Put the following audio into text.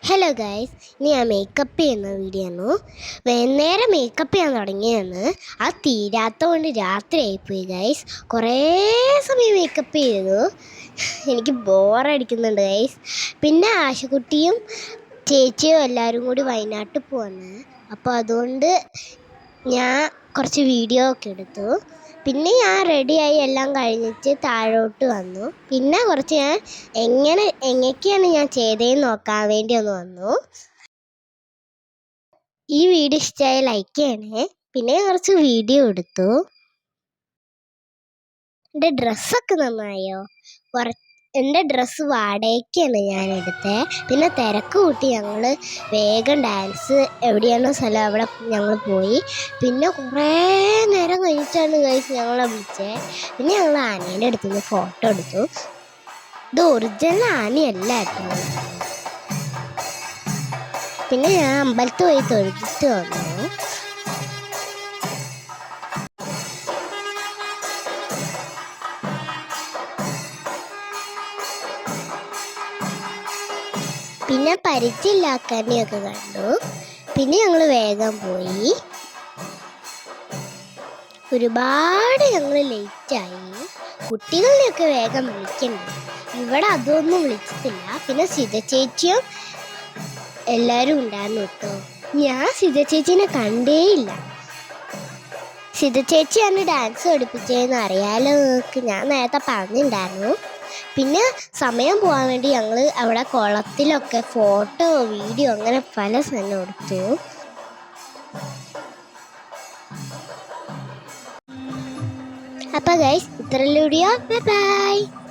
Hello guys, ഇനി ഞാൻ makeup ചെയ്യുന്ന വീഡിയോ ആണ്. നേരെ മേക്കപ്പ് ചെയ്യാൻ തുടങ്ങിയെന്ന് അത് തീരാത്തതുകൊണ്ട് രാത്രി ആയിപ്പോയി ഗൈസ്. കുറേ സമയം മേക്കപ്പ് ചെയ്തു. എനിക്ക് ബോറടിക്കുന്നുണ്ട് ഗൈസ്. പിന്നെ ആശുകുട്ടിയും ചേച്ചിയും എല്ലാവരും കൂടി വയനാട്ടിൽ പോവാണ്. അപ്പോൾ അതുകൊണ്ട് ഞാൻ കുറച്ച് വീഡിയോ ഒക്കെ എടുത്തു. പിന്നെ ഞാൻ റെഡിയായി എല്ലാം കഴിഞ്ഞിട്ട് താഴോട്ട് വന്നു. പിന്നെ കുറച്ച് ഞാൻ എങ്ങനെയൊക്കെയാണ് ഞാൻ ചെയ്തതെന്ന് നോക്കാൻ വേണ്ടി ഒന്ന് വന്നു. ഈ വീഡിയോ ഇഷ്ടമായ ലൈക്ക് ചെയ്യണേ. പിന്നെ കുറച്ച് വീഡിയോ എടുത്തു. എൻ്റെ ഡ്രസ്സൊക്കെ നന്നായോ? എൻ്റെ ഡ്രസ്സ് വാടകയ്ക്കാണ് ഞാൻ എടുത്തത്. പിന്നെ തിരക്ക് കൂട്ടി ഞങ്ങൾ വേഗം ഡാൻസ് എവിടെയാണോ സ്ഥലം അവിടെ ഞങ്ങൾ പോയി. പിന്നെ കുറേ നേരം കഴിഞ്ഞിട്ടാണ് ഗൈസ് ഞങ്ങളെ വിളിച്ചത്. പിന്നെ ഞങ്ങൾ ആനേൻ്റെ അടുത്ത് നിന്ന് ഫോട്ടോ എടുത്തു. ഇത് ഒറിജിനൽ ആനയല്ല കേട്ടോ. പിന്നെ ഞാൻ അമ്പലത്തിൽ പോയി തൊഴുതിട്ട് വന്നു. പിന്നെ പരിചയമില്ലാക്കാനെയൊക്കെ കണ്ടു. പിന്നെ ഞങ്ങൾ വേഗം പോയി. ഒരുപാട് ഞങ്ങൾ ലേറ്റായി. കുട്ടികളെയൊക്കെ വേഗം വിളിക്കണ്ടേ. ഇവിടെ അതൊന്നും വിളിച്ചിട്ടില്ല. പിന്നെ സിത ചേച്ചിയും എല്ലാവരും ഉണ്ടായിരുന്നു കേട്ടോ. ഞാൻ സിത ചേച്ചീനെ കണ്ടേയില്ല. സിത ചേച്ചിയാണ് ഡാൻസ് പഠിപ്പിച്ചതെന്ന് അറിയാലോ നിങ്ങൾക്ക്. ഞാൻ നേരത്തെ പറഞ്ഞിട്ടുണ്ടായിരുന്നു. പിന്നെ സമയം പോകാൻ വേണ്ടി ഞങ്ങൾ അവിടെ കുളത്തിലൊക്കെ ഫോട്ടോ വീഡിയോ അങ്ങനെ പല സ്ഥലം എടുത്തു. അപ്പോൾ ഗൈസ്, ഇത്രയുള്ള വീഡിയോ. Bye bye.